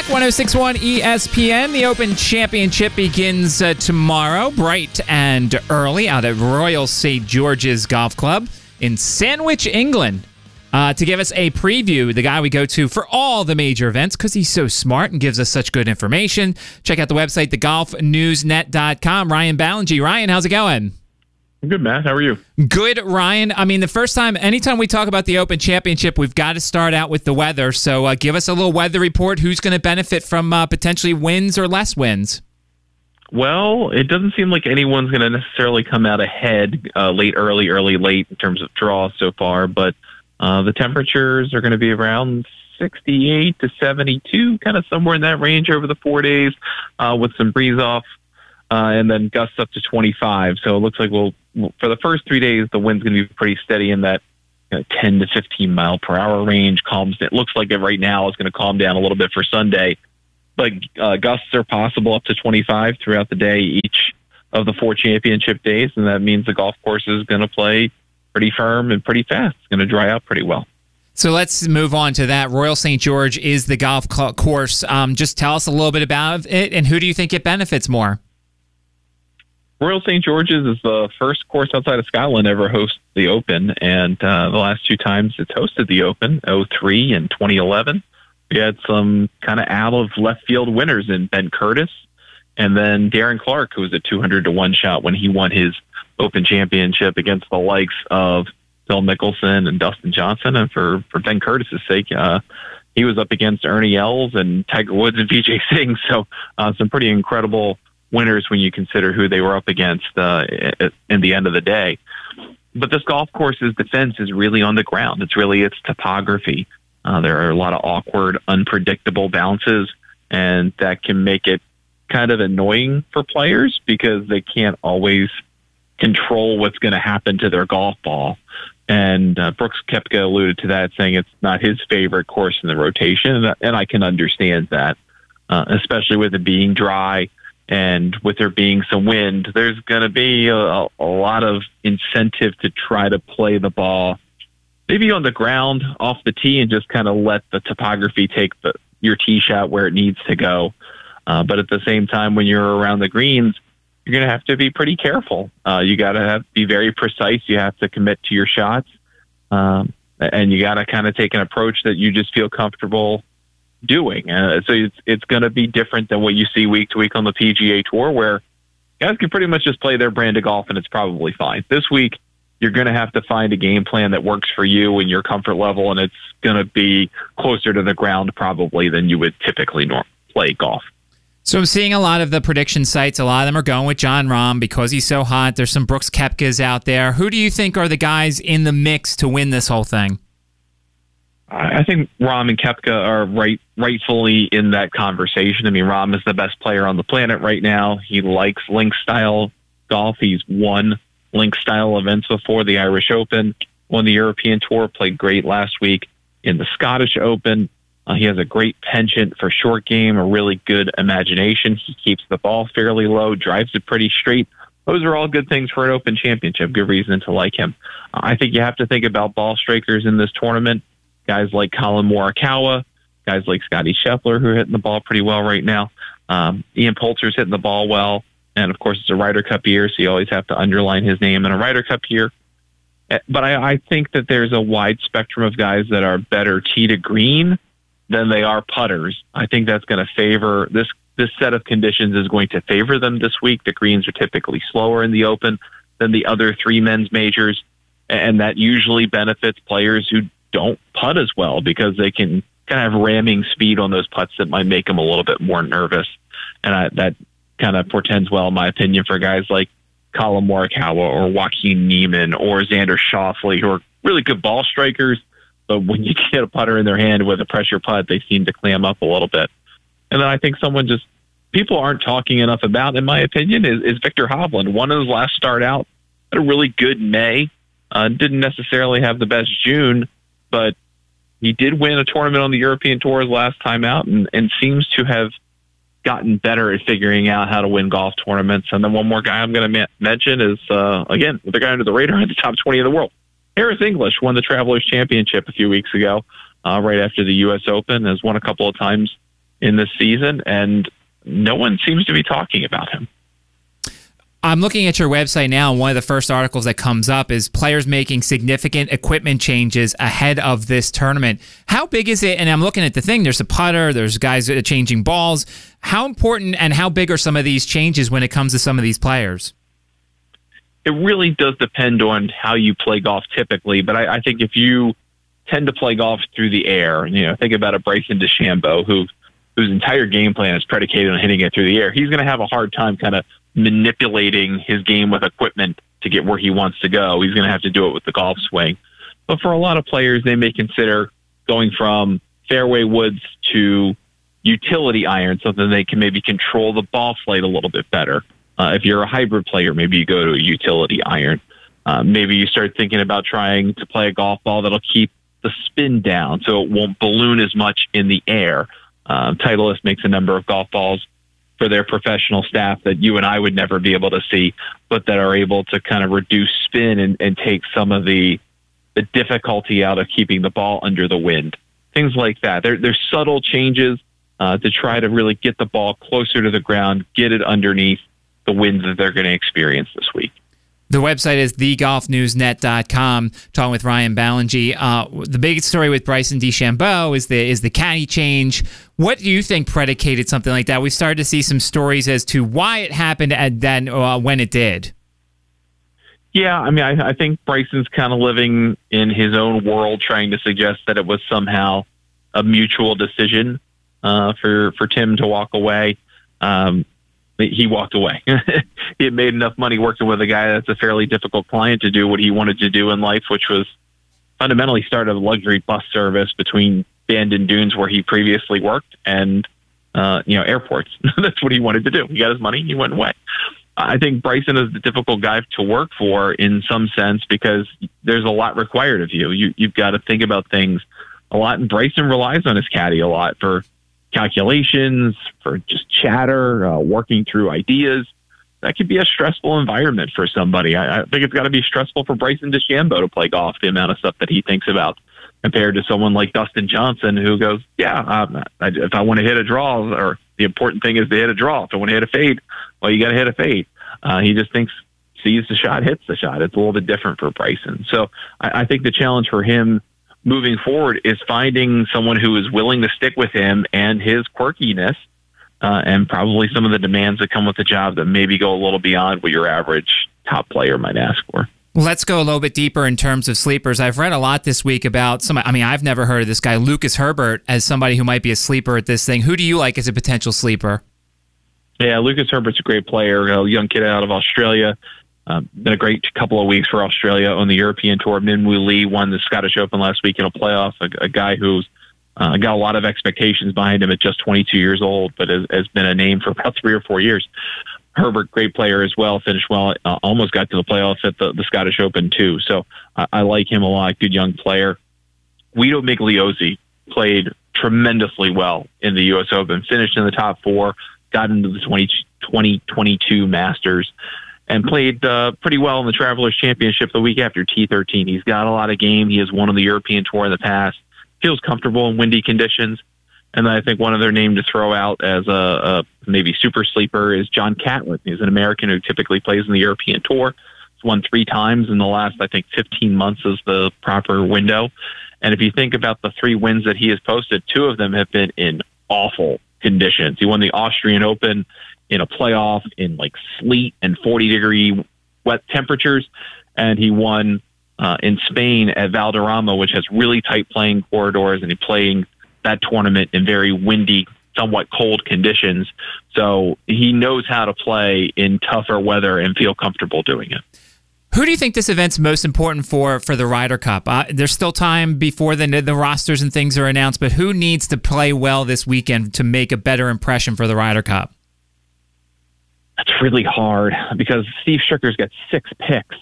106.1 ESPN. The Open Championship begins tomorrow, bright and early, out at Royal St. George's Golf Club in Sandwich, England. To give us a preview, the guy we go to for all the major events because he's so smart and gives us such good information. Check out the website, thegolfnewsnet.com. Ryan Ballingy. Ryan, how's it going? Good, Matt. How are you? Good, Ryan. I mean, anytime we talk about the Open Championship, we've got to start out with the weather. So give us a little weather report. Who's going to benefit from potentially wins or less wins? Well, it doesn't seem like anyone's going to necessarily come out ahead late, early, late in terms of draws so far. But the temperatures are going to be around 68 to 72, kind of somewhere in that range over the 4 days with some breeze off. And then gusts up to 25. So it looks like for the first 3 days, the wind's going to be pretty steady in that 10 to 15 mile per hour range. It looks like it right now is going to calm down a little bit for Sunday. But gusts are possible up to 25 throughout the day each of the 4 championship days. And that means the golf course is going to play pretty firm and pretty fast. It's going to dry out pretty well. So let's move on to that. Royal St. George is the golf course. Just tell us a little bit about it, and who do you think it benefits more? Royal St. George's is the first course outside of Scotland ever host the Open, and the last 2 times it's hosted the Open, 2003 and 2011. We had some kind of out of left field winners in Ben Curtis, and then Darren Clark, who was a 200-to-1 shot when he won his Open Championship against the likes of Phil Mickelson and Dustin Johnson. And for Ben Curtis's sake, he was up against Ernie Els and Tiger Woods and Vijay Singh. So some pretty incredible winners when you consider who they were up against in the end of the day. But this golf course's defense is really on the ground. It's really its topography. There are a lot of awkward, unpredictable bounces, and that can make it kind of annoying for players because they can't always control what's going to happen to their golf ball. And Brooks Koepka alluded to that, saying it's not his favorite course in the rotation, and I can understand that, especially with it being dry. And with there being some wind, there's going to be a lot of incentive to try to play the ball maybe on the ground off the tee and just kind of let the topography take your tee shot where it needs to go. But at the same time, when you're around the greens, you're going to have to be pretty careful. You got to be very precise. You have to commit to your shots. And you got to kind of take an approach that you just feel comfortable doing. So it's going to be different than what you see week to week on the PGA Tour, where guys can pretty much just play their brand of golf and it's probably fine. This week, you're going to have to find a game plan that works for you and your comfort level, and it's going to be closer to the ground probably than you would typically play golf. So I'm seeing a lot of the prediction sites. A lot of them are going with Jon Rahm because he's so hot. There's some Brooks Koepkas out there. Who do you think are the guys in the mix to win this whole thing? I think Rahm and Koepka are rightfully in that conversation. I mean, Rahm is the best player on the planet right now. He likes link-style golf. He's won link-style events before, the Irish Open, won the European Tour, played great last week in the Scottish Open. He has a great penchant for short game, a really good imagination. He keeps the ball fairly low, drives it pretty straight. Those are all good things for an Open Championship, good reason to like him. I think you have to think about ball strikers in this tournament. Guys like Colin Morikawa, guys like Scotty Scheffler, who are hitting the ball pretty well right now. Ian Poulter's hitting the ball well. And, of course, it's a Ryder Cup year, so you always have to underline his name in a Ryder Cup year. But I think that there's a wide spectrum of guys that are better tee to green than they are putters. I think that's going to favor this set of conditions is going to favor them this week. The greens are typically slower in the Open than the other 3 men's majors, and that usually benefits players who don't putt as well because they can kind of have ramming speed on those putts that might make them a little bit more nervous. And that kind of portends well, in my opinion, for guys like Colin Morikawa or Joaquin Niemann or Xander Schauffele, who are really good ball strikers, but when you get a putter in their hand with a pressure putt, they seem to clam up a little bit. And then I think people aren't talking enough about, in my opinion, is Victor Hovland. Won his last start out, had a really good May, didn't necessarily have the best June, but he did win a tournament on the European Tour last time out and seems to have gotten better at figuring out how to win golf tournaments. And then one more guy I'm going to mention is, again, the guy under the radar in the top 20 in the world. Harris English won the Travelers Championship a few weeks ago, right after the U.S. Open, has won a couple of times in this season, and no one seems to be talking about him. I'm looking at your website now, and one of the first articles that comes up is players making significant equipment changes ahead of this tournament. How big is it? And I'm looking at the thing. There's a putter. There's guys changing balls. How important and how big are some of these changes when it comes to some of these players? It really does depend on how you play golf typically, but I think if you tend to play golf through the air, think about a Bryson DeChambeau whose entire game plan is predicated on hitting it through the air. He's going to have a hard time kind of manipulating his game with equipment to get where he wants to go. He's going to have to do it with the golf swing. But for a lot of players, they may consider going from fairway woods to utility iron, so that they can maybe control the ball flight a little bit better. If you're a hybrid player, maybe you go to a utility iron. Maybe you start thinking about trying to play a golf ball that'll keep the spin down so it won't balloon as much in the air. Titleist makes a number of golf balls for their professional staff that you and I would never be able to see, but that are able to kind of reduce spin and take some of the difficulty out of keeping the ball under the wind. Things like that. There's subtle changes to try to really get the ball closer to the ground, get it underneath the wind that they're going to experience this week. The website is thegolfnewsnet.com. Talking with Ryan Ballingy. The biggest story with Bryson DeChambeau is the caddy change. What do you think predicated something like that? We've started to see some stories as to why it happened and then when it did. Yeah, I think Bryson's kind of living in his own world, trying to suggest that it was somehow a mutual decision for Tim to walk away. He walked away. He had made enough money working with a guy that's a fairly difficult client to do what he wanted to do in life, which was fundamentally start a luxury bus service between Bandon Dunes, where he previously worked, and airports. That's what he wanted to do. He got his money. He went away. I think Bryson is the difficult guy to work for in some sense because there's a lot required of you. You've got to think about things a lot, and Bryson relies on his caddy a lot for calculations, for just chatter, working through ideas. That could be a stressful environment for somebody. I think it's got to be stressful for Bryson DeChambeau to play golf, the amount of stuff that he thinks about, compared to someone like Dustin Johnson who goes, if I want to hit a draw, or the important thing is to hit a draw. If I want to hit a fade, well, you got to hit a fade. He just sees the shot, hits the shot. It's a little bit different for Bryson. So I think the challenge for him moving forward is finding someone who is willing to stick with him and his quirkiness, and probably some of the demands that come with the job that maybe go a little beyond what your average top player might ask for. Let's go a little bit deeper in terms of sleepers. I've read a lot this week about I've never heard of this guy, Lucas Herbert, as somebody who might be a sleeper at this thing. Who do you like as a potential sleeper? Yeah, Lucas Herbert's a great player, a young kid out of Australia. Been a great couple of weeks for Australia on the European Tour. Minwoo Lee won the Scottish Open last week in a playoff, a guy who's got a lot of expectations behind him at just 22 years old, but has been a name for about 3 or 4 years. Herbert, great player as well, finished well, almost got to the playoffs at the Scottish Open too. So I like him a lot, good young player. Guido Migliozzi played tremendously well in the U.S. Open, finished in the top 4, got into the 2022 Masters, and played pretty well in the Travelers Championship the week after T13. He's got a lot of game. He has won on the European Tour in the past. Feels comfortable in windy conditions. And then I think one other name to throw out as a maybe super sleeper is John Catlin. He's an American who typically plays in the European Tour. He's won 3 times in the last, 15 months is the proper window. And if you think about the 3 wins that he has posted, 2 of them have been in awful conditions. He won the Austrian Open in a playoff in sleet and 40-degree wet temperatures, and he won in Spain at Valderrama, which has really tight playing corridors, and he playing that tournament in very windy, somewhat cold conditions. So he knows how to play in tougher weather and feel comfortable doing it. Who do you think this event's most important for the Ryder Cup? There's still time before the rosters and things are announced, but who needs to play well this weekend to make a better impression for the Ryder Cup? That's really hard because Steve Stricker's got 6 picks.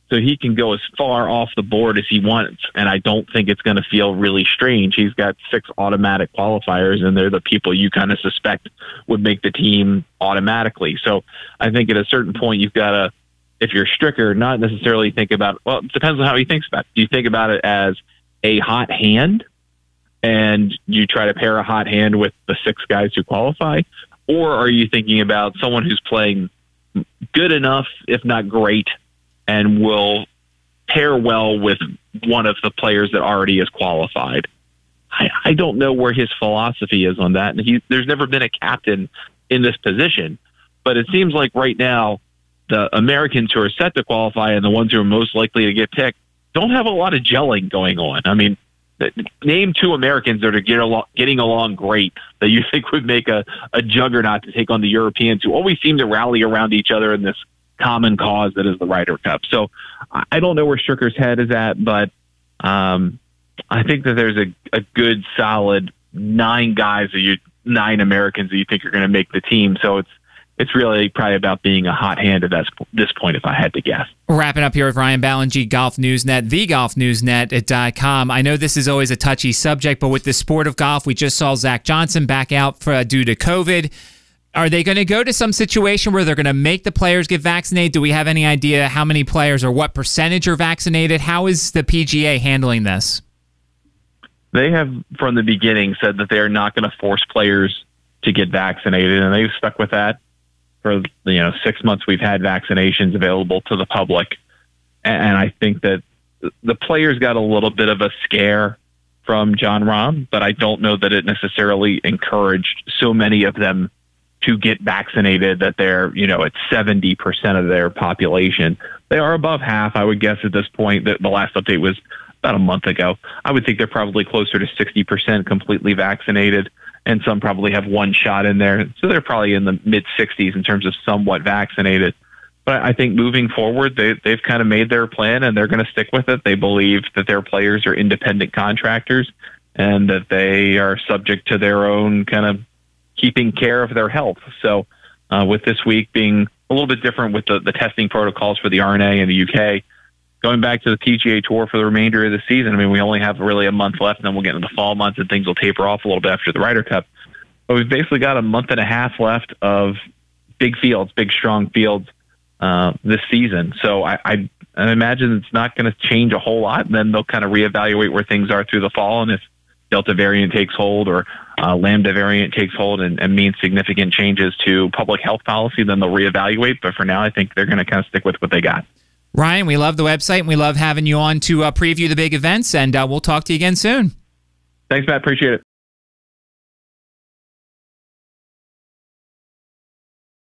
So he can go as far off the board as he wants, and I don't think it's going to feel really strange. He's got 6 automatic qualifiers, and they're the people you kind of suspect would make the team automatically. So I think at a certain point you've got to, if you're Stricker, not necessarily think about, well, it depends on how he thinks about it. Do you think about it as a hot hand, and you try to pair a hot hand with the 6 guys who qualify? Or are you thinking about someone who's playing good enough, if not great, and will pair well with one of the players that already is qualified? I don't know where his philosophy is on that. And there's never been a captain in this position, but it seems like right now the Americans who are set to qualify and the ones who are most likely to get picked don't have a lot of gelling going on. I mean, name 2 Americans that are getting along great that you think would make a juggernaut to take on the Europeans, who always seem to rally around each other in this common cause that is the Ryder Cup. So I don't know where Stricker's head is at, but I think that there's a good solid 9 Americans that you think are going to make the team. So it's really probably about being a hot hand at this point, if I had to guess. Wrapping up here with Ryan Ballingy, Golf Newsnet, thegolfnewsnet.com. I know this is always a touchy subject, but with the sport of golf, we just saw Zach Johnson back out due to COVID. Are they going to go to some situation where they're going to make the players get vaccinated? Do we have any idea how many players or what percentage are vaccinated? How is the PGA handling this? They have, from the beginning, said that they are not going to force players to get vaccinated, and they've stuck with that. For 6 months, we've had vaccinations available to the public, and I think that the players got a little bit of a scare from Jon Rahm, but I don't know that it necessarily encouraged so many of them to get vaccinated that they're at 70% of their population. They are above half, I would guess, at this point. The last update was about a month ago. I would think they're probably closer to 60% completely vaccinated, and some probably have 1 shot in there. So they're probably in the mid-60s in terms of somewhat vaccinated. But I think moving forward, they've kind of made their plan, and they're going to stick with it. They believe that their players are independent contractors and that they are subject to their own kind of keeping care of their health. So with this week being a little bit different with the testing protocols for the RNA in the UK, going back to the PGA Tour for the remainder of the season, I mean, we only have really a month left, and then we'll get into the fall months, and things will taper off a little bit after the Ryder Cup. But we've basically got a month and a half left of big fields, big, strong fields this season. So I imagine it's not going to change a whole lot, and then they'll kind of reevaluate where things are through the fall, and if Delta variant takes hold or Lambda variant takes hold and means significant changes to public health policy, then they'll reevaluate. But for now, I think they're going to kind of stick with what they got. Ryan, we love the website, and we love having you on to preview the big events, and we'll talk to you again soon. Thanks, Matt. Appreciate it.